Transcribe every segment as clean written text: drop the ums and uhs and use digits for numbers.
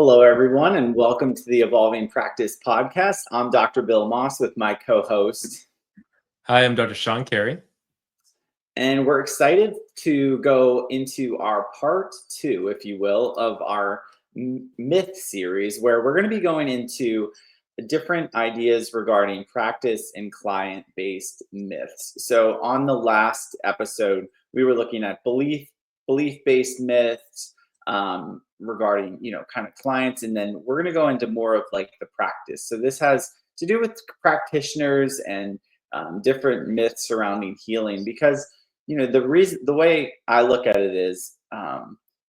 Hello, everyone, and welcome to the Evolving Practice podcast. I'm Dr. Bill Moss with my co-host, Hi, I'm Dr. Sean Carey. and we're excited to go into our part two, if you will, of our myth series, where we're going to be going into different ideas regarding practice and client-based myths. So, on the last episode, we were looking at belief-based myths regarding kind of clients, and then we're going to go into more of like the practice. So this has to do with practitioners and different myths surrounding healing, because the way I look at it is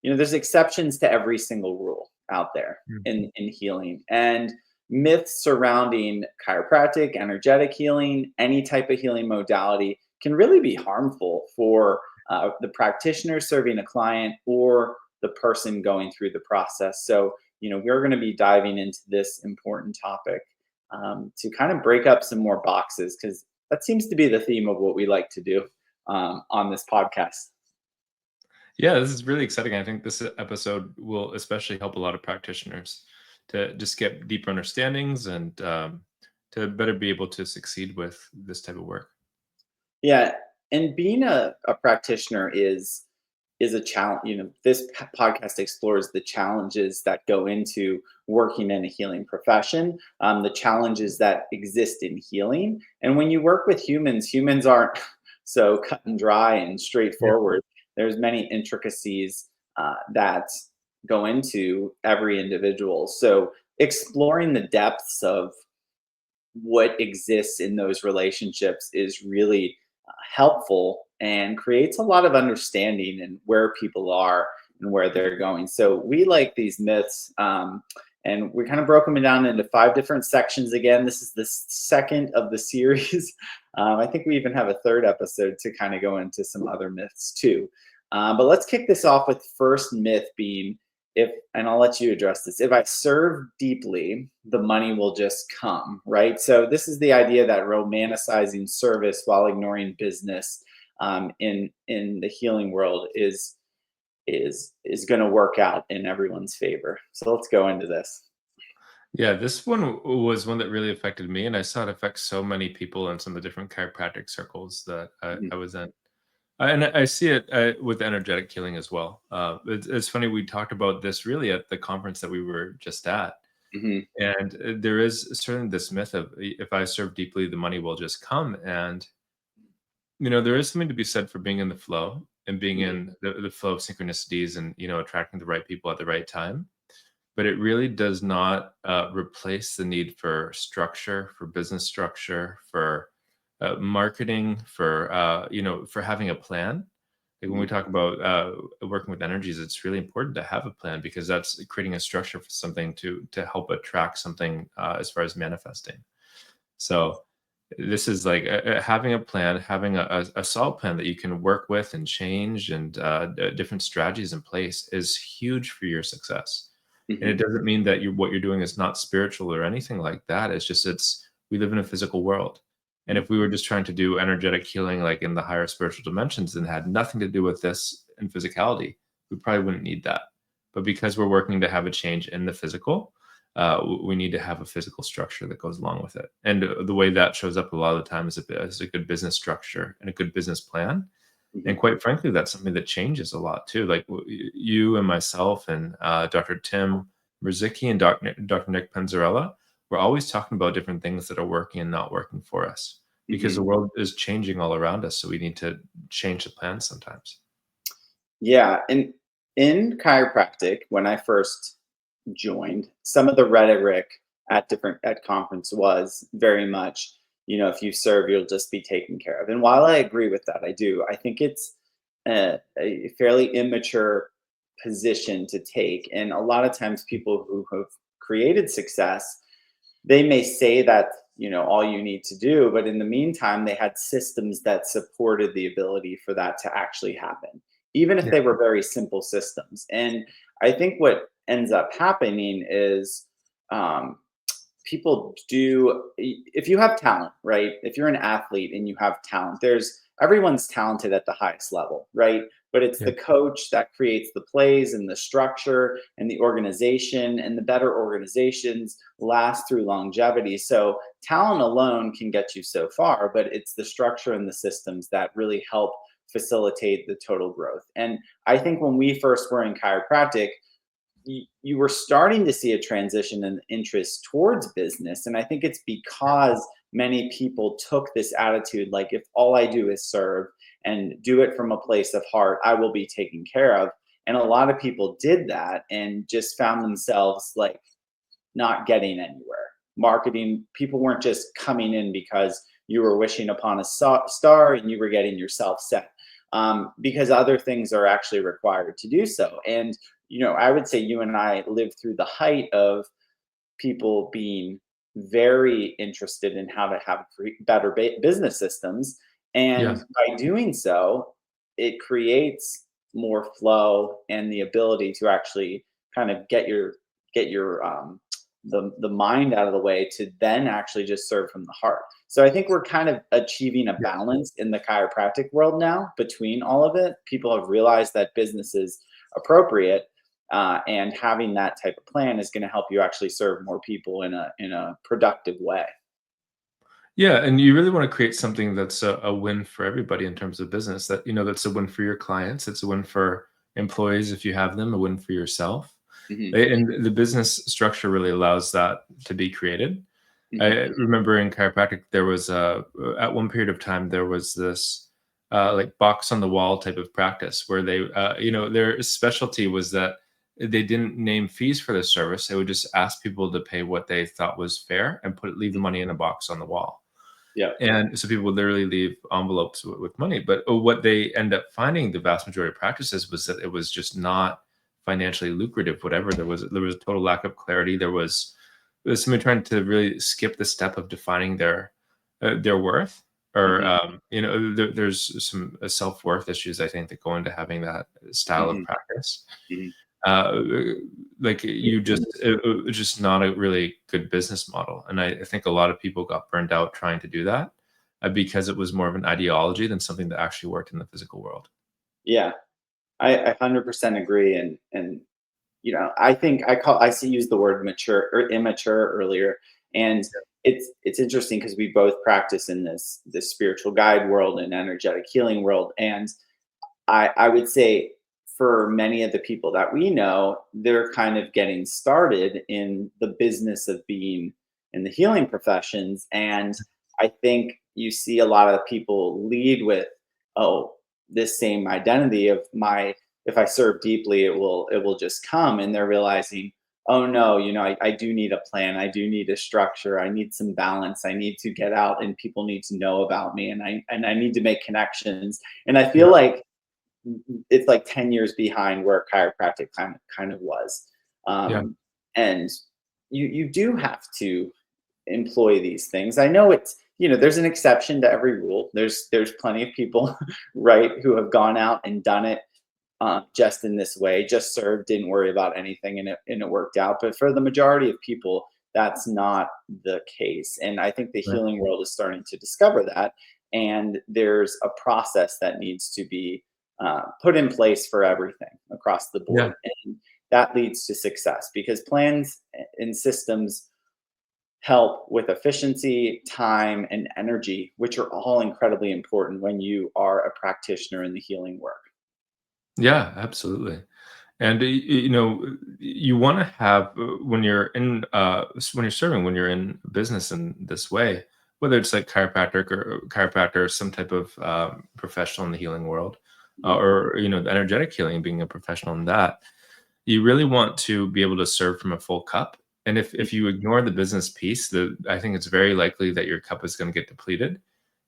there's exceptions to every single rule out there in healing, and myths surrounding chiropractic, energetic healing, any type of healing modality can really be harmful for the practitioner serving a client or the person going through the process. So, we're going to be diving into this important topic to kind of break up some more boxes, because that seems to be the theme of what we like to do on this podcast. Yeah, this is really exciting. I think this episode will especially help a lot of practitioners to just get deeper understandings and to better be able to succeed with this type of work. Yeah, and being a practitioner is a challenge. This podcast explores the challenges that go into working in a healing profession, the challenges that exist in healing. And when you work with humans aren't so cut and dry and Yeah. straightforward. There's many intricacies that go into every individual. So exploring the depths of what exists in those relationships is really helpful and creates a lot of understanding and where people are and where they're going. So we like these myths, and we kind of broke them down into 5 different sections. Again, this is the second of the series. I think we even have a third episode to kind of go into some other myths too. But let's kick this off with first myth being, and I'll let you address this, if I serve deeply, the money will just come, right? So this is the idea that romanticizing service while ignoring business in the healing world is going to work out in everyone's favor. So let's go into this. Yeah, this one was one that really affected me, and I saw it affect so many people in some of the different chiropractic circles that I was in. And I see it with energetic healing as well. It's funny, we talked about this really at the conference that we were just at. Mhm. And there is certainly this myth of if I serve deeply, the money will just come. And, there is something to be said for being in the flow and being Mhm. in the flow of synchronicities and, attracting the right people at the right time. But it really does not replace the need for structure, for business structure, for marketing, for having a plan. Like when we Mhm. talk about working with energies, it's really important to have a plan because that's creating a structure for something to help attract something as far as manifesting. So this is like having a plan, having a solid plan that you can work with and change and different strategies in place is huge for your success. And it Mhm. doesn't mean that what you're doing is not spiritual or anything like that. It's just we live in a physical world. And Mhm. if we were just trying to do energetic healing like in the higher spiritual dimensions and had nothing to do with this in physicality, we probably wouldn't need that. But because we're working to have a change in the physical, we need to have a physical structure that goes along with it. And the way that shows up a lot of the time is a good business structure and a good business plan. And Mhm. quite frankly, that's something that changes a lot too. Like you and myself and Dr. Tim Merzicki and Dr. Nick Penzarella, we're always talking about different things that are working and not working for us because the Mhm. world is changing all around us. So we need to change the plan sometimes. Yeah, and in chiropractic, when I first joined, some of the rhetoric at conference was very much, if you serve, you'll just be taken care of. And while I agree with that, I think it's a fairly immature position to take. And a lot of times, people who have created success, they may say that all you need to do, but in the meantime they had systems that supported the ability for that to actually happen, even if Yeah. they were very simple systems. And I think what ends up happening is um, people do, if you have talent, right? If you're an athlete and you have talent, there's everyone's talented at the highest level, right? but it's Yeah. the coach that creates the plays and the structure and the organization, and the better organizations last through longevity. So talent alone can get you so far, but it's the structure and the systems that really help facilitate the total growth. And I think when we first were in chiropractic, you were starting to see a transition in interest towards business. And I think it's because many people took this attitude like, if all I do is serve and do it from a place of heart, I will be taken care of. And a lot of people did that and just found themselves like not getting anywhere. Marketing, people weren't just coming in because you were wishing upon a star and you were getting yourself set, because other things are actually required to do so. And, I would say you and I lived through the height of people being very interested in how to have better business systems. Yeah. And by doing so, it creates more flow and the ability to actually kind of get your the mind out of the way to then actually just serve from the heart. So I think we're kind of achieving a balance in the chiropractic world now between all of it. People have realized that business is appropriate, and having that type of plan is going to help you actually serve more people in a productive way. Yeah, and you really want to create something that's a win for everybody in terms of business. That that's a win for your clients. It's a win for employees if you have them. A win for yourself. Hmm. And the business structure really allows that to be created. Hmm. I remember in chiropractic there was at one period of time there was this like box on the wall type of practice where they their specialty was that they didn't name fees for the service. They would just ask people to pay what they thought was fair and leave the money in a box on the wall. Yeah. And so people would literally leave envelopes with money. But what they end up finding, the vast majority of practices, was that it was just not financially lucrative. Whatever there was a total lack of clarity. There was somebody trying to really skip the step of defining their worth, or Hmm. there's some self worth issues I think that go into having that style of Hmm. practice. Hmm. uh, like you just it was just not a really good business model, and I think a lot of people got burned out trying to do that because it was more of an ideology than something that actually worked in the physical world. Yeah, I 100% agree. And I think I see use the word mature or immature earlier. And it's interesting because we both practice in this spiritual guide world and energetic healing world. And I would say for many of the people that we know, they're kind of getting started in the business of being in the healing professions. And I think you see a lot of people lead with, oh, this same identity of my, if I serve deeply, it will just come. And they're realizing, oh no, I do need a plan. I do need a structure. I need some balance. I need to get out and people need to know about me. And I need to make connections. And I Yeah, feel like it's like 10 years behind where chiropractic kind of was. yeah, And you do have to employ these things. I know there's an exception to every rule. There's plenty of people, right, who have gone out and done it, just in this way, just served, didn't worry about anything, and it worked out. But for the majority of people, that's not the case. And I think the right. healing world is starting to discover that. And there's a process that needs to be put in place for everything across the Yeah. board. And that leads to success because plans and systems help with efficiency, time, and energy, which are all incredibly important when you are a practitioner in the healing work. Yeah, absolutely. And you want to have when you're in when you're serving, when you're in business in this way, whether it's like chiropractor or some type of professional in the healing world, Mhm. or the energetic healing, being a professional in that, you really want to be able to serve from a full cup. And if you ignore the business piece, I think it's very likely that your cup is going to get depleted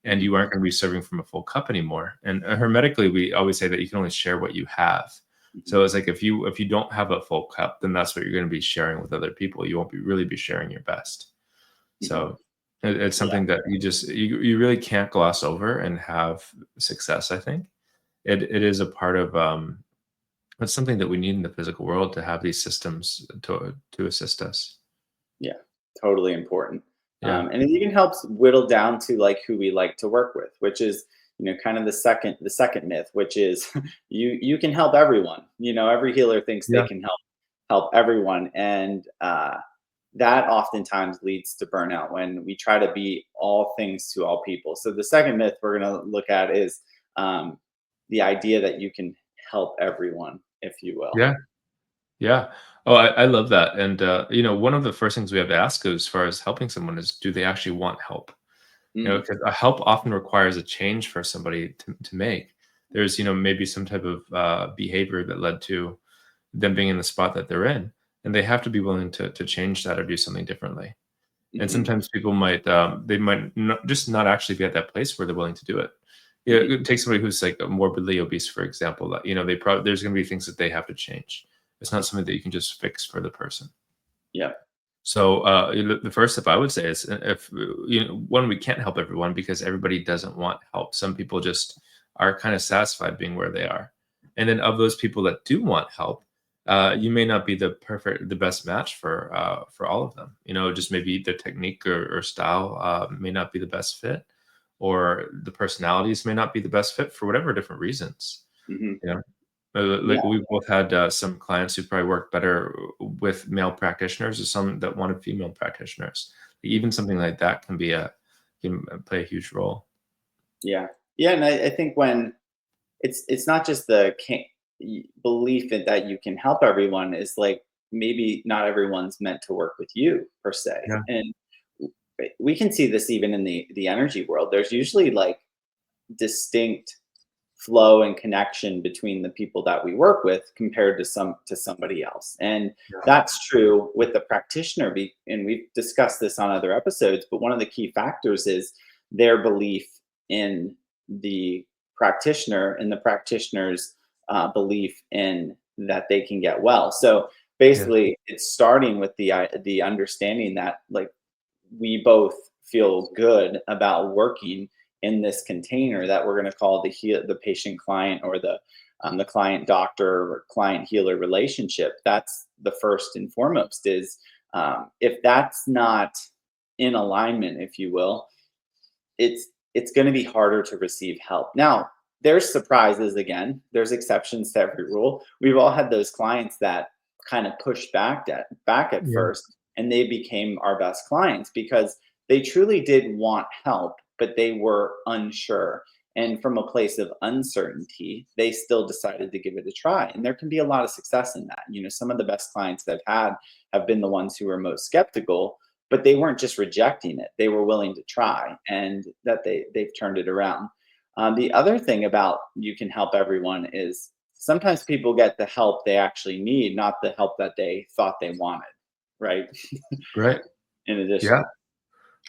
and Mhm. you aren't going to be serving from a full cup anymore. And hermetically, we always say that you can only share what you have. Mhm. So it's like if you don't have a full cup, then that's what you're going to be sharing with other people. You won't really be sharing your best. Mhm. So it's Yeah. something that you really can't gloss over and have success. I think it is a part of it's something that we need in the physical world to have these systems to assist us. Yeah, totally important. Yeah. And it even helps whittle down to like who we like to work with, which is, kind of the second myth, which is you can help everyone. Every healer thinks they Yeah. can help everyone, and that oftentimes leads to burnout when we try to be all things to all people. So the second myth we're going to look at is um, the idea that you can help everyone, if you will. Yeah. Yeah. Oh, I love that. And one of the first things we have to ask as far as helping someone is, do they actually want help? Mm, Because a help often requires a change for somebody to make. There's, maybe some type of behavior that led to them being in the spot that they're in, and they have to be willing to change that or do something differently. And mhm, sometimes people might they might not actually be at that place where they're willing to do it. mhm. Take somebody who's like morbidly obese, for example. That they probably there's going to be things that they have to change. It's not something that you can just fix for the person. Yeah. So the first step I would say is, if one, we can't help everyone because everybody doesn't want help. Some people just are kind of satisfied being where they are, and then of those people that do want help, you may not be the best match for all of them. Just maybe the technique or style may not be the best fit, or the personalities may not be the best fit for whatever different reasons. Mhm. You know, Yeah. like we've both had some clients who probably work better with male practitioners, or some that wanted female practitioners. Even something like that can play a huge role. Yeah. Yeah. And I think when it's not just belief that you can help everyone, is like maybe not everyone's meant to work with you per se. Yeah, And we can see this even in the energy world. There's usually like distinct flow and connection between the people that we work with compared to somebody else. And yeah, that's true with the practitioner, and we've discussed this on other episodes, but one of the key factors is their belief in the practitioner, and the practitioner's belief in that they can get well. So yeah, basically it's starting with the understanding that, like, we both feel good about working in this container that we're going to call the patient client, or the client doctor or client healer relationship. That's the first and foremost. Is if that's not in alignment, if you will, it's going to be harder to receive help. Now, there's surprises. Again, there's exceptions to every rule. We've all had those clients that kind of pushed back at yeah, first, and they became our best clients because they truly did want help, but they were unsure. And from a place of uncertainty, they still decided to give it a try. And there can be a lot of success in that. Some of the best clients that I've had have been the ones who were most skeptical, but they weren't just rejecting it. They were willing to try, and that they've turned it around. The other thing about you can help everyone is sometimes people get the help they actually need, not the help that they thought they wanted, right? right. In Yeah, addition.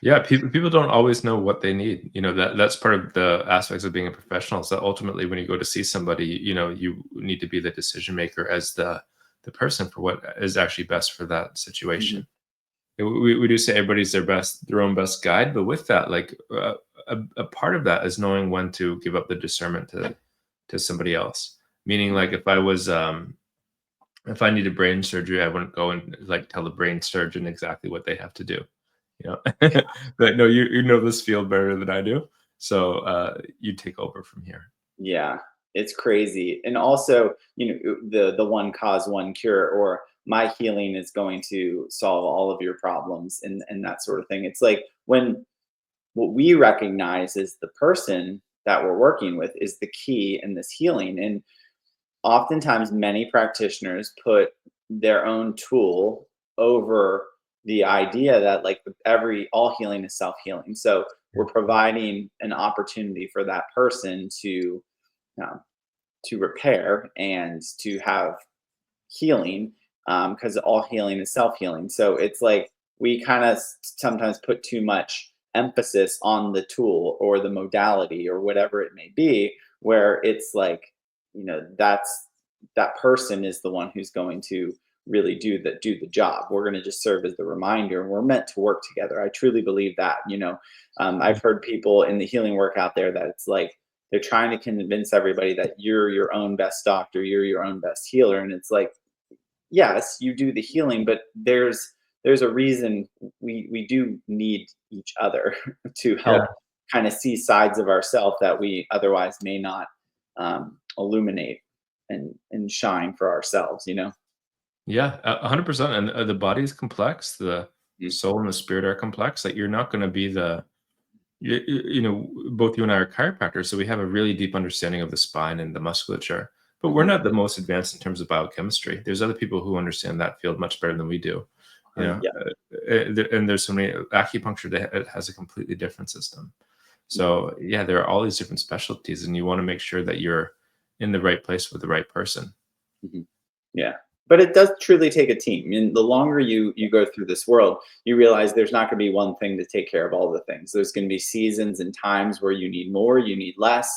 yeah. People don't always know what they need. That's part of the aspects of being a professional. So ultimately, when you go to see somebody, you need to be the decision maker as the person for what is actually best for that Mhm. situation. We do say everybody's their own best guide, but with that, like a part of that is knowing when to give up the discernment to somebody else. Meaning, like, if I needed brain surgery, I wouldn't go and like tell the brain surgeon exactly what they have to do. You know, but no, you know this field better than I do, so you take over from here. Yeah, it's crazy. And also, the one cause, one cure, or my healing is going to solve all of your problems, and that sort of thing. It's like when what we recognize is the person that we're working with is the key in this healing. And oftentimes many practitioners put their own tool over the idea that, like, every all healing is self-healing. So we're providing an opportunity for that person um, to repair and to have healing, because all healing is self-healing. So it's like we kind of sometimes put too much emphasis on the tool or the modality or whatever it may be, where it's like, that person is the one who's going to really do the job. We're going to just serve as the reminder, and we're meant to work together. I truly believe that. I've heard people in the healing work out there that it's like they're trying to convince everybody that you're your own best doctor, you're your own best healer. And it's like, yes, you do the healing, but there's a reason we do need each other to Yeah, help kind of see sides of ourselves that we otherwise may not illuminate and shine for ourselves, you know? Yeah, 100%. And the body is complex. The Mm. soul and the spirit are complex. Like you're not going to be you know, both you and I are chiropractors, so we have a really deep understanding of the spine and the musculature. But we're Mhm. not the most advanced in terms of biochemistry. There's other people who understand that field much better than we do. You know, Yeah. and there's so many acupuncture that it has a completely different system. Mhm. So yeah, there are all these different specialties, and you want to make sure that you're in the right place with the right person. Mhm. Yeah. But it does truly take a team. And the longer you go through this world, you realize there's not going to be one thing to take care of all the things. There's going to be seasons and times where you need more, you need less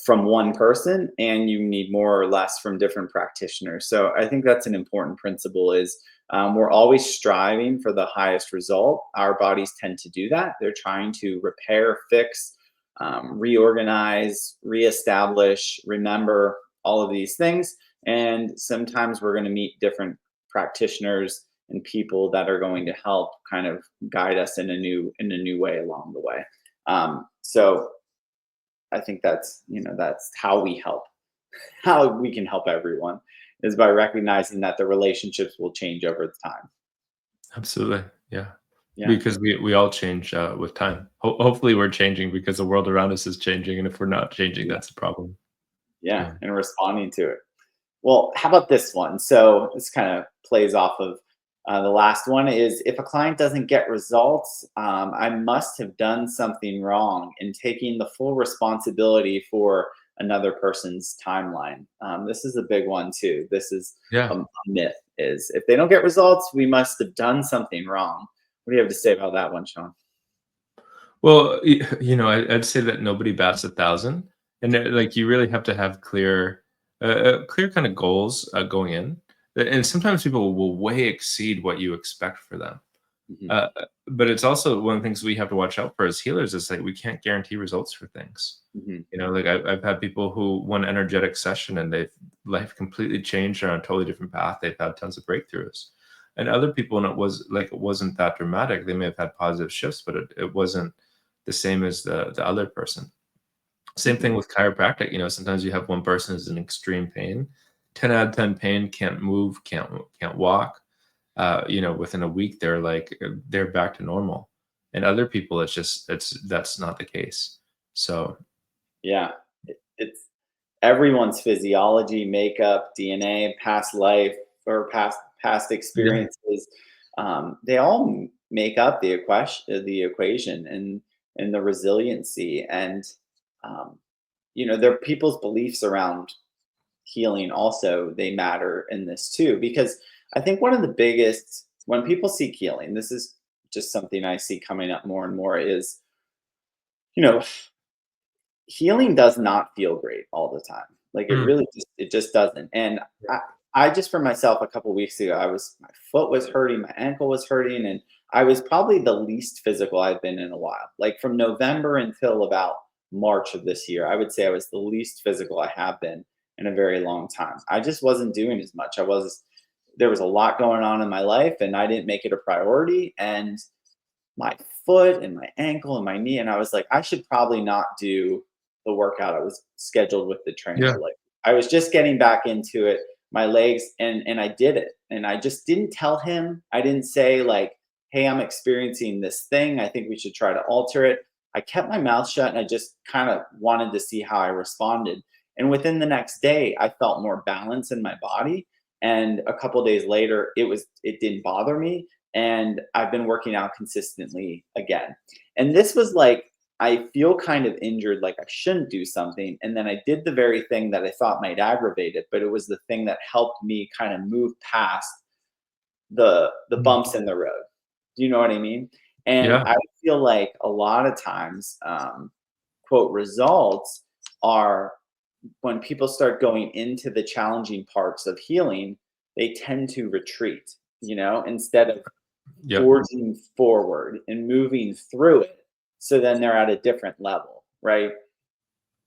from one person, and you need more or less from different practitioners. So I think that's an important principle is we're always striving for the highest result. Our bodies tend to do that. They're trying to repair, fix, reorganize, reestablish, remember all of these things. And sometimes we're going to meet different practitioners and people that are going to help kind of guide us in a new way along the way. So I think that's, you know, that's how we help, how we can help everyone is by recognizing that the relationships will change over time. Absolutely, yeah. Yeah. Because we all change with time. Hopefully, we're changing because the world around us is changing, and if we're not changing, Yeah. that's a problem. Yeah. Yeah. And responding to it. Well, how about this one? So this kind of plays off of the last one is if a client doesn't get results, I must have done something wrong in taking the full responsibility for another person's timeline. This is a big one too. This is Yeah. a myth is if they don't get results, we must have done something wrong. What do you have to say about that one, Sean? Well, you know, I'd say that nobody bats 1,000, and like you really have to have clear kind of goals going in, and sometimes people will way exceed what you expect for them. Mhm. But it's also one of the things we have to watch out for as healers is like we can't guarantee results for things. Mhm. You know, like I've had people who one energetic session and they've life completely changed. They're on a totally different path. They've had tons of breakthroughs. And other people, and it wasn't that dramatic. They may have had positive shifts, but it wasn't the same as the other person. Same Mhm. thing with chiropractic. You know, sometimes you have one person who's in extreme pain, 10 out of 10 pain, can't move, can't walk. You know, within a week, they're back to normal. And other people, that's not the case. So Yeah. It's everyone's physiology, makeup, DNA, past life, or past yeah, experiences, they all make up the equation and the resiliency. And you know, there are people's beliefs around healing also they matter in this too because I think one of the biggest when people seek healing, this is just something I see coming up more and more is you know healing does not feel great all the time. Like mm, it just doesn't. And I, I just for myself a couple weeks ago, my foot was hurting, my ankle was hurting, and I was probably the least physical I've been in a while. Like from November until about March of this year, I would say I was the least physical I have been in a very long time. I just wasn't doing as much. There was a lot going on in my life and I didn't make it a priority. And my foot and my ankle and my knee. And I was like, I should probably not do the workout I was scheduled with the yeah, trainer. Like I was just getting back into it, my legs, and I did it. And I just didn't tell him. I didn't say like, hey, I'm experiencing this thing. I think we should try to alter it. I kept my mouth shut and I just kind of wanted to see how I responded. And within the next day, I felt more balance in my body. And a couple days later, it didn't bother me and I've been working out consistently again. And this was like, I feel kind of injured, like I shouldn't do something. And then I did the very thing that I thought might aggravate it, but it was the thing that helped me kind of move past the mm, bumps in the road. Do you know what I mean? And yeah. I feel like a lot of times, quote, results are when people start going into the challenging parts of healing, they tend to retreat, you know, instead of Yep. forging forward and moving through it. So then they're at a different level, right?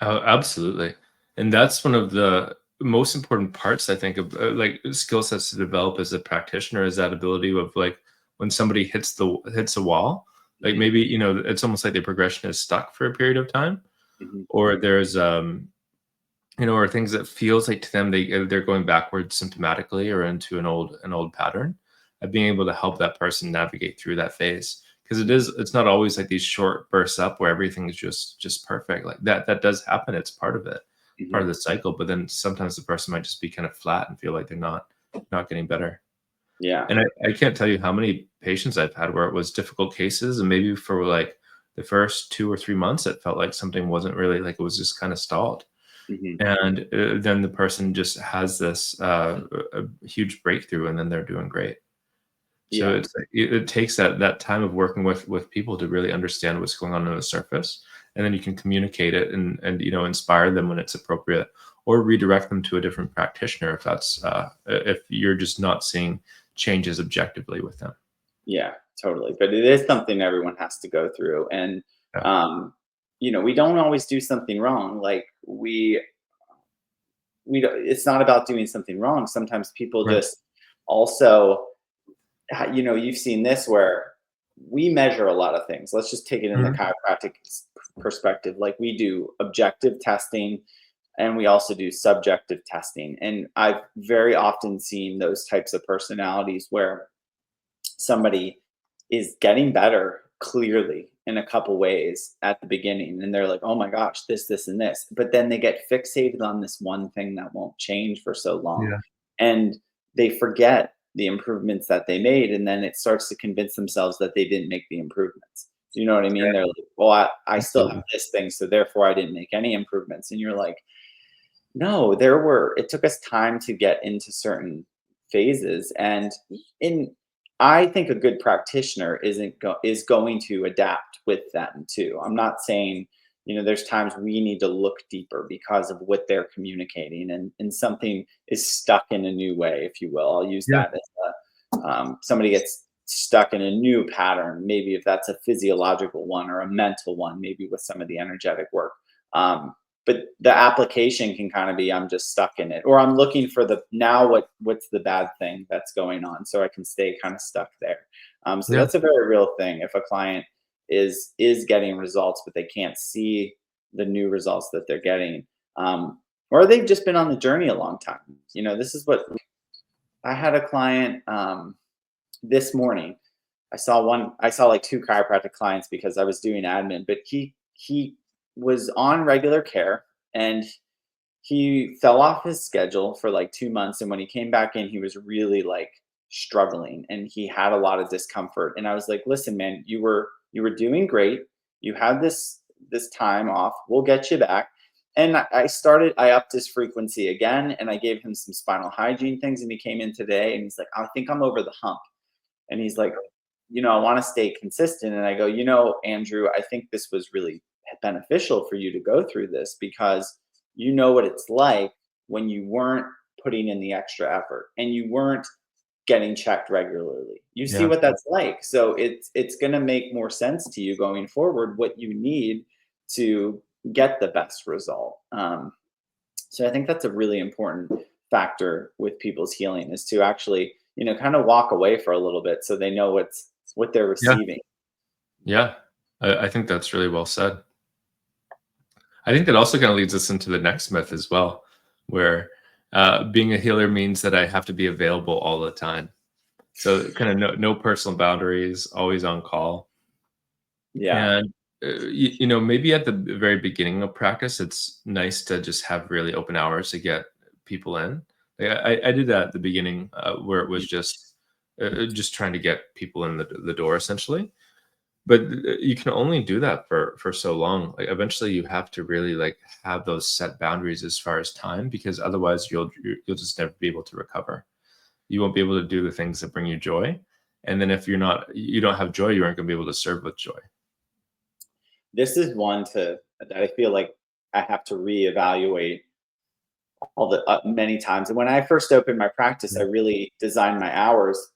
Oh, absolutely. And that's one of the most important parts, I think, of like skill sets to develop as a practitioner is that ability of like when somebody hits a wall, Like Mhm. maybe, it's almost like the progression is stuck for a period of time, Mhm. or there's or things that feels like to them they're going backwards symptomatically or into an old pattern, of being able to help that person navigate through that phase, because it's not always like these short bursts up where everything is just perfect. Like that does happen. It's part of it, part of Mhm. the cycle. But then sometimes the person might just be kind of flat and feel like they're not getting better. Yeah. And I can't tell you how many patients I've had where it was difficult cases, and maybe for like the first 2 or 3 months it felt like something wasn't really, like, it was just kind of stalled. Mhm. And then the person just has this a huge breakthrough, and then they're doing great. So Yeah. it's like it takes that time of working with people to really understand what's going on the surface, and then you can communicate it and inspire them when it's appropriate, or redirect them to a different practitioner if that's if you're just not seeing changes objectively with them. Yeah, totally. But it is something everyone has to go through. And, Yeah. um, we don't always do something wrong. Like we don't, it's not about doing something wrong. Sometimes people Right. just also, you've seen this where we measure a lot of things. Let's just take it in the Mhm. chiropractic perspective. Like we do objective testing and we also do subjective testing. And I've very often seen those types of personalities where somebody is getting better clearly in a couple ways at the beginning and they're like, oh my gosh, this and this, but then they get fixated on this one thing that won't change for so long, Yeah. and they forget the improvements that they made, and then it starts to convince themselves that they didn't make the improvements. You know what I mean? Yeah. They're like, well, I still have Absolutely. this thing, so therefore I didn't make any improvements. And you're like, no, it took us time to get into certain phases, and in I think a good practitioner is going to adapt with them too. I'm not saying, there's times we need to look deeper because of what they're communicating, and something is stuck in a new way, if you will. I'll use Yeah. that as somebody gets stuck in a new pattern, maybe if that's a physiological one or a mental one, maybe with some of the energetic work. Um, but the application can kind of be, I'm just stuck in it, or I'm looking for the now what's the bad thing that's going on, so I can stay kind of stuck there. So Yeah. that's a very real thing. If a client is getting results but they can't see the new results that they're getting, or they've just been on the journey a long time. This is what I had a client this morning. I saw like two chiropractic clients because I was doing admin, but he was on regular care, and he fell off his schedule for like 2 months. And when he came back in, he was really like struggling and he had a lot of discomfort. And I was like, listen, man, you were doing great. You had this time off. We'll get you back. And I upped his frequency again, and I gave him some spinal hygiene things. And he came in today and he's like, I think I'm over the hump. And he's like, I want to stay consistent. And I go, Andrew, I think this was really beneficial for you to go through this because you know what it's like when you weren't putting in the extra effort and you weren't getting checked regularly. You see Yeah. what that's like. So it's going to make more sense to you going forward what you need to get the best result. So I think that's a really important factor with people's healing is to actually, kind of walk away for a little bit so they know what they're Yeah. receiving. Yeah. I think that's really well said. I think that also kind of leads us into the next myth as well, where being a healer means that I have to be available all the time. So kind of no personal boundaries, always on call. Yeah. And maybe at the very beginning of practice, it's nice to just have really open hours to get people in. Like I did that at the beginning, where it was just trying to get people in the door essentially. But you can only do that for so long. Like eventually you have to really like have those set boundaries as far as time, because otherwise you'll just never be able to recover. You won't be able to do the things that bring you joy. And then if you don't have joy, you aren't going to be able to serve with joy. This is one that I feel like I have to reevaluate all the many times. And when I first opened my practice, I Yeah. really designed my hours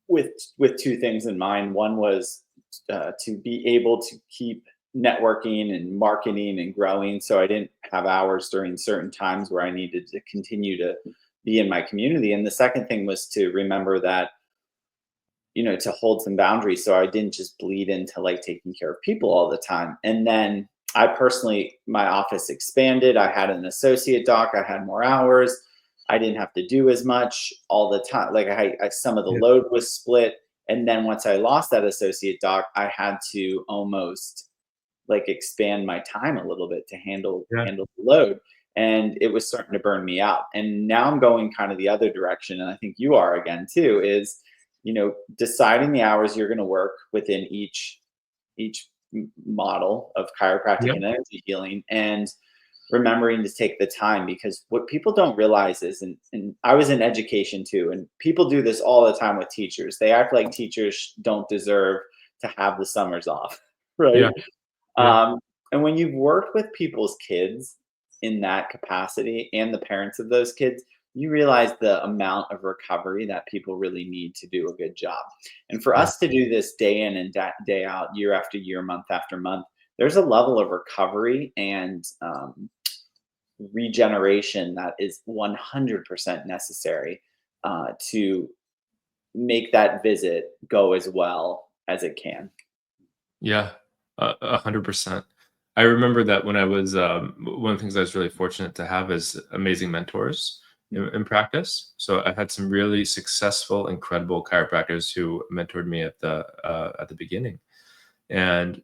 with two things in mind. One was to be able to keep networking and marketing and growing, so I didn't have hours during certain times where I needed to continue to be in my community. And the second thing was to remember that to hold some boundaries so I didn't just bleed into like taking care of people all the time. And then I personally, my office expanded. I had an associate doc. I had more hours. I didn't have to do as much all the time. Like some of the Yeah. load was split. And then once I lost that associate doc, I had to almost like expand my time a little bit to Yeah. handle the load. And it was starting to burn me out. And now I'm going kind of the other direction. And I think you are again too, is deciding the hours you're going to work within each model of chiropractic Yeah. and energy healing, and remembering to take the time, because what people don't realize is, and I was in education too, and people do this all the time with teachers. They act like teachers don't deserve to have the summers off, right? Yeah. Yeah. um, and when you've worked with people's kids in that capacity and the parents of those kids, you realize the amount of recovery that people really need to do a good job. And for Yeah. us to do this day in and day out, year after year, month after month, there's a level of recovery and regeneration that is 100% necessary to make that visit go as well as it can. Yeah, 100%. I remember that when I was one of the things I was really fortunate to have is amazing mentors in practice. So I had some really successful, incredible chiropractors who mentored me at the beginning, and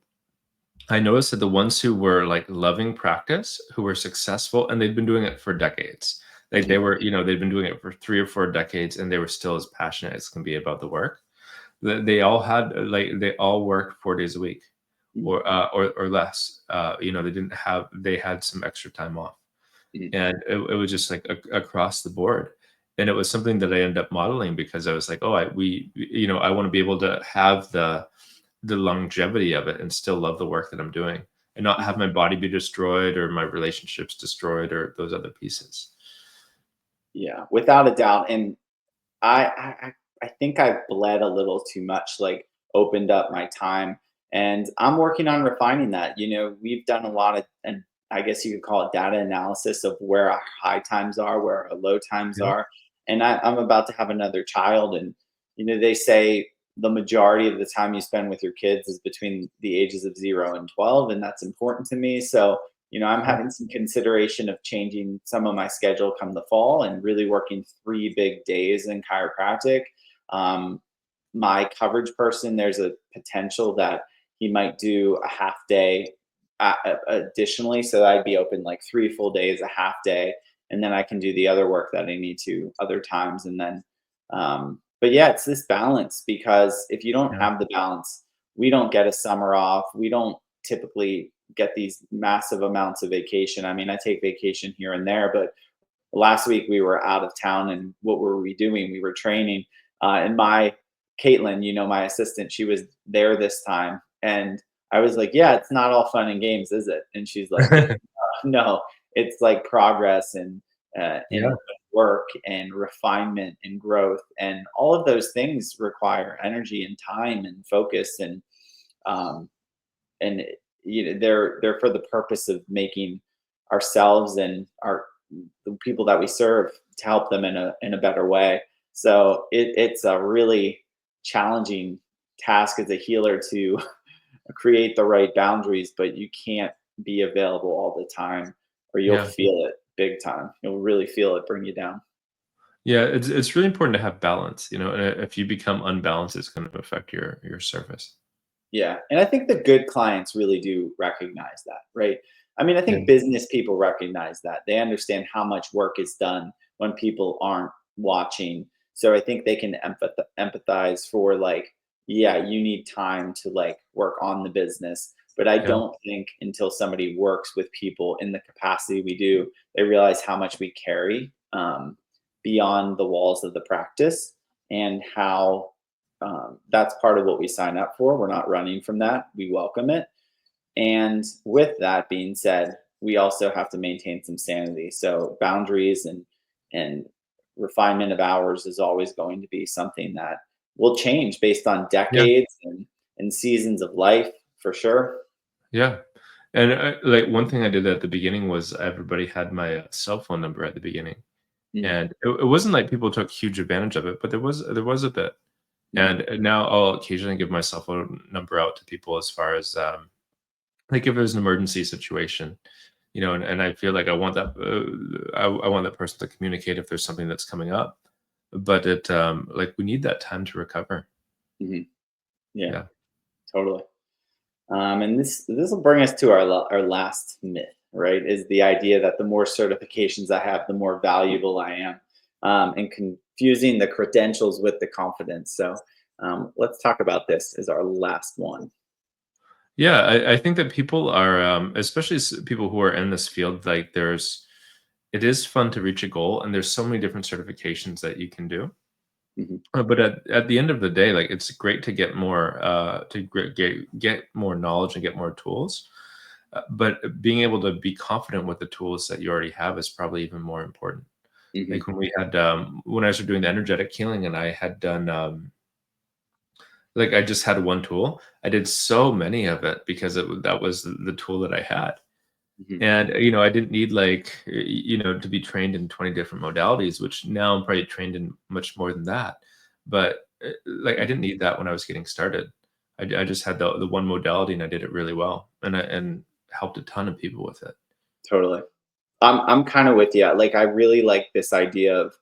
I noticed that the ones who were like loving practice, who were successful, and they'd been doing it for decades. Like they Mhm. were, they'd been doing it for 3 or 4 decades, and they were still as passionate as can be about the work. They all had like they all worked 4 days a week Mhm. or less. They had some extra time off, Mhm. and it was just like across the board. And it was something that I ended up modeling because I was like, oh, I want to be able to have the longevity of it and still love the work that I'm doing and not Mhm. have my body be destroyed or my relationships destroyed or those other pieces. Yeah, without a doubt. And I think I've bled a little too much, like opened up my time, and I'm working on refining that. We've done a lot of, and I guess you could call it data analysis of where our high times are, where our low times Yeah. are. And I'm about to have another child, and they say the majority of the time you spend with your kids is between the ages of 0 and 12, and that's important to me. So I'm Yeah. having some consideration of changing some of my schedule come the fall and really working 3 big days in chiropractic. Um, my coverage person, there's a potential that he might do a half day additionally. So I'd be open like 3 full days, a half day, and then I can do the other work that I need to other times. And then, but yeah, it's this balance, because if you don't Yeah. have the balance, we don't get a summer off. We don't typically get these massive amounts of vacation. I mean, I take vacation here and there, but last week we were out of town, and what were we doing? We were training. And my Caitlin, my assistant, she was there this time, and I was like, "Yeah, it's not all fun and games, is it?" And she's like, "No, it's like progress and Yeah. work and refinement and growth, and all of those things require energy and time and focus um, and they're for the purpose of making ourselves and our the people that we serve to help them in a better way. So it's a really challenging task as a healer to create the right boundaries, but you can't be available all the time, or you'll Yeah. feel it big time. You'll really feel it bring you down. Yeah, it's really important to have balance, and if you become unbalanced, it's going to affect your service. Yeah, and I think the good clients really do recognize that, right? I mean, I Yeah. think business people recognize that. They understand how much work is done when people aren't watching. So I think they can empathize for like, yeah, you need time to like work on the business. But I Yeah. don't think until somebody works with people in the capacity we do, they realize how much we carry beyond the walls of the practice, and how that's part of what we sign up for. We're not running from that. We welcome it. And with that being said, we also have to maintain some sanity. So boundaries and refinement of hours is always going to be something that will change based on Yeah. decades and seasons of life, for sure. Yeah. And like one thing I did at the beginning was everybody had my cell phone number at the beginning, Mhm. and it wasn't like people took huge advantage of it, but there was a bit. Mhm. And now I'll occasionally give myself a number out to people as far as like if there's an emergency situation, and I feel like I want that I want that person to communicate if there's something that's coming up, but like we need that time to recover. Mhm. Yeah, Yeah. totally. And this will bring us to our last myth, right? Is the idea that the more certifications I have, the more valuable I am, and confusing the credentials with the confidence. So let's talk about this as our last one. Yeah, I think that people are, especially people who are in this field, like it is fun to reach a goal, and there's so many different certifications that you can do. Mhm. But at the end of the day, like it's great to get more, get more knowledge and get more tools. But being able to be confident with the tools that you already have is probably even more important. Mhm. Like when I was doing the energetic healing, and I had done like I just had one tool. I did so many of it because that was the tool that I had. Mhm. And, I didn't need like, to be trained in 20 different modalities, which now I'm probably trained in much more than that. But like, I didn't need that when I was getting started. I just had the one modality and I did it really well and helped a ton of people with it. Totally. I'm kind of with you. Like I really like this idea of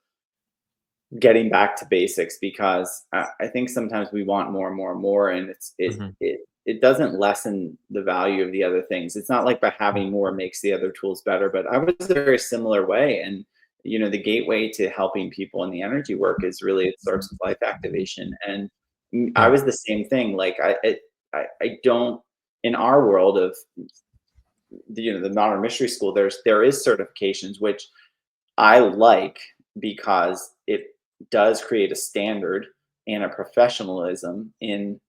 getting back to basics because I think sometimes we want more and more and more, and Mhm. it doesn't lessen the value of the other things. It's not like by having more makes the other tools better. But I was a very similar way, and the gateway to helping people in the energy work is really it starts with life activation, and I Yeah. was the same thing. Like I don't in our world of the modern mystery school. There is certifications which I like because it does create a standard and a professionalism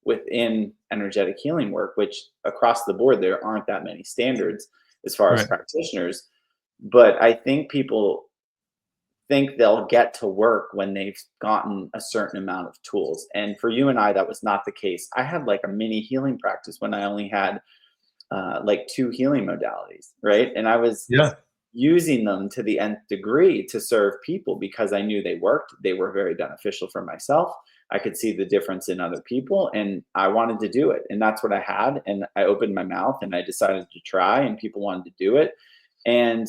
within energetic healing work, which across the board there aren't that many standards as far as Right. practitioners. But I think people think they'll get to work when they've gotten a certain amount of tools. And for you and I, that was not the case. I had like a mini healing practice when I only had like two healing modalities, right? And I was Yeah. using them to the nth degree to serve people because I knew they worked. They were very beneficial for myself. I could see the difference in other people and I wanted to do it. And that's what I had. And I opened my mouth and I decided to try, and people wanted to do it. And,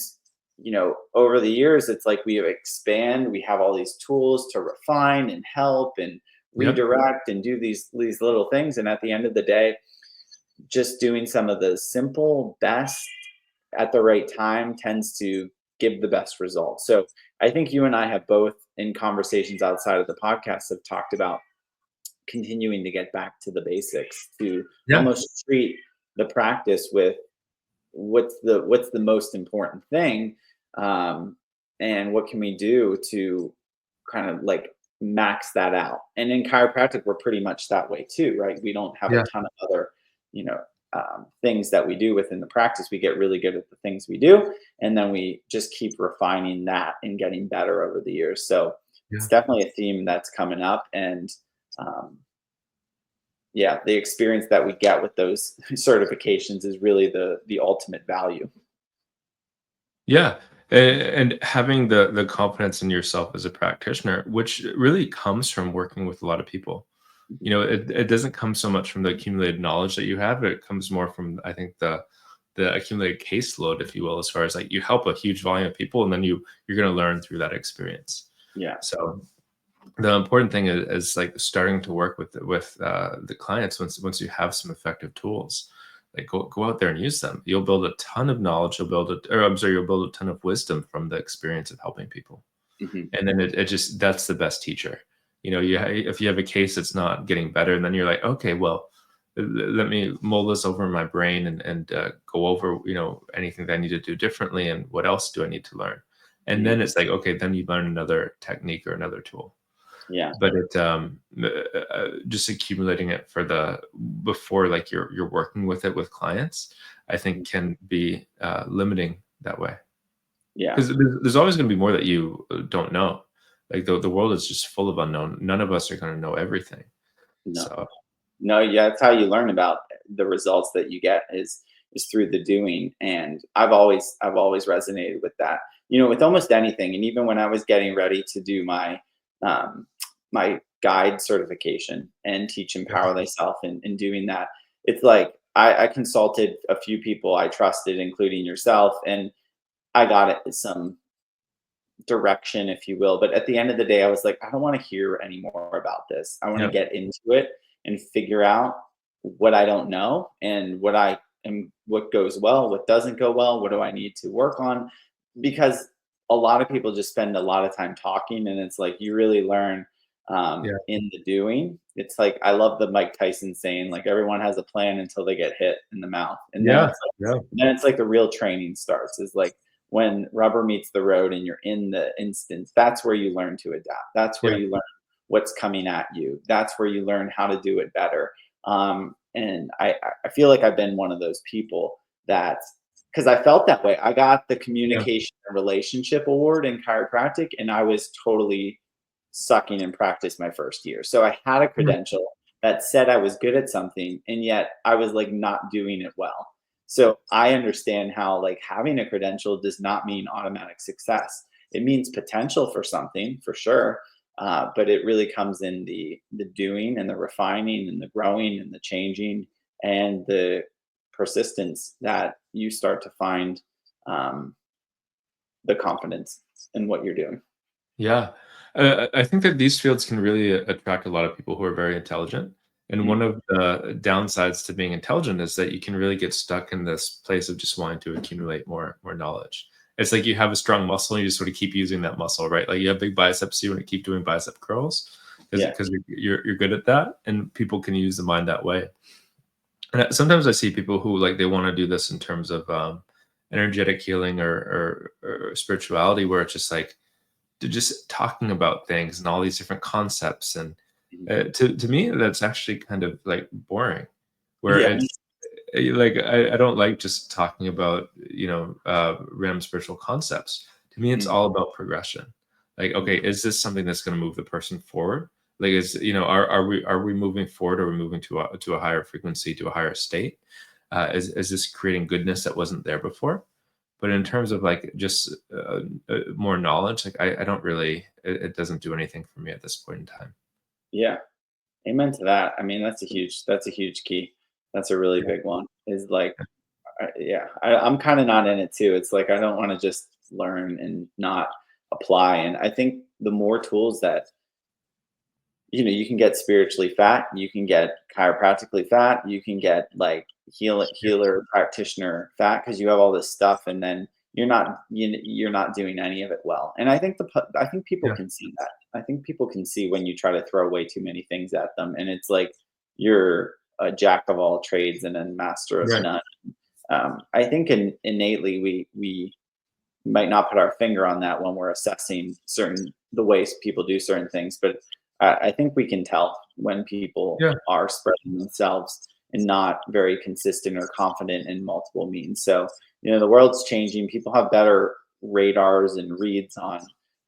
over the years, it's like we expand, we have all these tools to refine and help and Yep. redirect and do these little things. And at the end of the day, just doing some of the simple best at the right time tends to give the best results. So I think you and I have both in conversations outside of the podcast have talked about continuing to get back to the basics, to Yeah. almost treat the practice with what's the most important thing, and what can we do to kind of like max that out. And in chiropractic we're pretty much that way too, right? We don't have a Yeah. ton of other you know things that we do within the practice. We get really good at the things we do, and then we just keep refining that and getting better over the years. So it's Yeah. definitely a theme that's coming up. And um, yeah, the experience that we get with those certifications is really the ultimate value. Yeah, and having the confidence in yourself as a practitioner, which really comes from working with a lot of people. Mhm. It doesn't come so much from the accumulated knowledge that you have. It comes more from, I think, the accumulated caseload, if you will, as far as like you help a huge volume of people, and then you're going to learn through that experience. Yeah. So the important thing is like starting to work with the clients once you have some effective tools. Like go out there and use them. You'll build a ton of knowledge. You'll build a ton of wisdom from the experience of helping people. Hmm. And then it just that's the best teacher. If you have a case that's not getting better, and then you're like, okay, well, let me mold this over in my brain and go over anything that I need to do differently, and what else do I need to learn. And Hmm. then it's like, okay, then you learn another technique or another tool. Yeah. But just accumulating it for the before, like you're working with it with clients, I Mhm. think can be limiting that way, Yeah. because there's always going to be more that you don't know. Like the world is just full of unknown. None of us are going to know everything. No. So No, yeah, that's how you learn about the results that you get is through the doing. And I've always resonated with that. With almost anything. And even when I was getting ready to do um my guide certification and teach Empower Thyself. And in doing that, it's like I consulted a few people I trusted, including yourself, and I got it some direction, if you will. But at the end of the day, I was like, I don't want to hear any more about this. I want to Yeah. get into it and figure out what I don't know and what I am, what goes well, what doesn't go well, what do I need to work on? Because a lot of people just spend a lot of time talking, and it's like you really learn Yeah. in the doing. It's like I love the Mike Tyson saying, like everyone has a plan until they get hit in the mouth, and Yeah. Yeah. then it's like the real training starts. Is like when rubber meets the road and you're in the instance, that's where you learn to adapt. That's where Yeah. you learn what's coming at you. That's where you learn how to do it better. And I feel like I've been one of those people that, because I felt that way. I got the Yeah. communication and relationship award in chiropractic, and I was totally sucking in practice my first year. So I had a Mhm. credential that said I was good at something, and yet I was like not doing it well. So I understand how like having a credential does not mean automatic success. It means potential for something for sure, but it really comes in the doing and the refining and the growing and the changing and the persistence that you start to find um, the confidence in what you're doing. Yeah. I think that these fields can really attract a lot of people who are very intelligent. And one Mhm. of the downsides to being intelligent is that you can really get stuck in this place of just wanting to accumulate more knowledge. It's like you have a strong muscle and you just sort of keep using that muscle, right? Like you have big biceps, you want to keep doing bicep curls Yeah. because you're good at that, and people can use the mind that way. And sometimes I see people who like they want to do this in terms of energetic healing or spirituality, where it's just like to just talking about things and all these different concepts. And Mhm. to me, that's actually kind of like boring, where Yeah. it's like I don't like just talking about random spiritual concepts. To me, it's Mhm. all about progression. Like, okay, Mhm. is this something that's going to move the person forward? Like, are we moving forward? Are we moving to a higher frequency, to a higher state? Is this creating goodness that wasn't there before? But in terms of like just more knowledge, like I don't really, it doesn't do anything for me at this point in time. Yeah. Amen to that. I mean, that's a huge key. That's a really Yeah. big one. Is like, yeah, I'm kind of not in it too. It's like I don't want to just learn and not apply. And I think the more tools that you can get spiritually fat, you can get chiropractically fat, you can get like Yeah. healer practitioner fat because you have all this stuff, and then you're not doing any of it well. And I think people Yeah. can see that. I think people can see when you try to throw way too many things at them, and it's like you're a jack of all trades and a master of Right. none. I think innately we might not put our finger on that when we're assessing certain the ways people do certain things, but I think we can tell when people Yeah. are spreading themselves and not very consistent or confident in multiple means. So the world's changing. People have better radars and reads on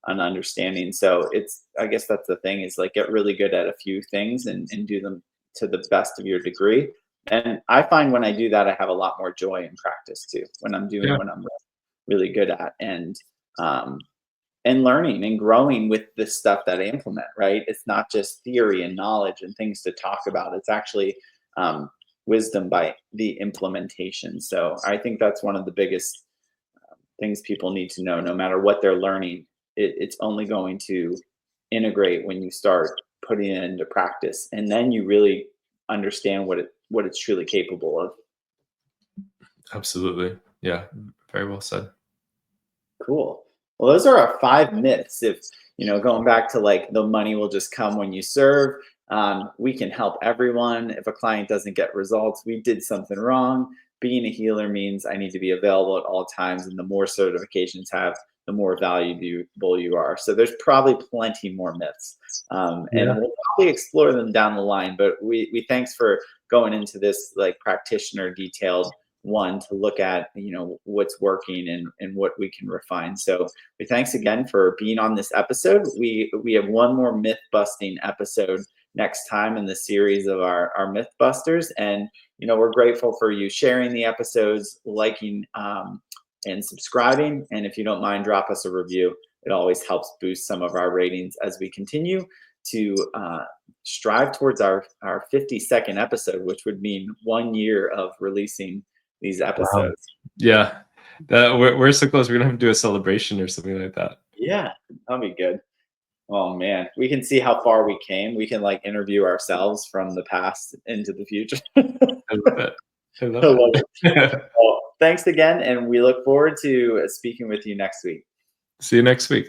understanding. So it's I guess that's the thing is like get really good at a few things and do them to the best of your degree. And I find when I do that, I have a lot more joy in practice too. When I'm doing Yeah. what I'm really good at um, and learning and growing with the stuff that I implement, right? It's not just theory and knowledge and things to talk about. It's actually um, wisdom by the implementation. So I think that's one of the biggest things people need to know. No matter what they're learning, it's only going to integrate when you start putting it into practice, and then you really understand what it's truly capable of. Absolutely. Yeah. Very well said. Cool. Well, those are our 5 myths. If, going back to like the money will just come when you serve, we can help everyone. If a client doesn't get results, we did something wrong. Being a healer means I need to be available at all times. And the more certifications have, the more valuable you are. So there's probably plenty more myths. And Yeah. we'll probably explore them down the line. But we thanks for going into this like practitioner detailed one to look at what's working and what we can refine. So we thanks again for being on this episode. We have one more myth busting episode next time in the series of our myth busters, and we're grateful for you sharing the episodes, liking and subscribing, and if you don't mind, drop us a review. It always helps boost some of our ratings as we continue. to strive towards our 52nd episode, which would mean 1 year of releasing these Wow. episodes. Yeah. We're so close. We're gonna have to do a celebration or something like that. Yeah, that'll be good. Oh man, we can see how far we came. We can like interview ourselves from the past into the future. I love it. I I love love it. it. Well, thanks again, and we look forward to speaking with you next week. See you next week.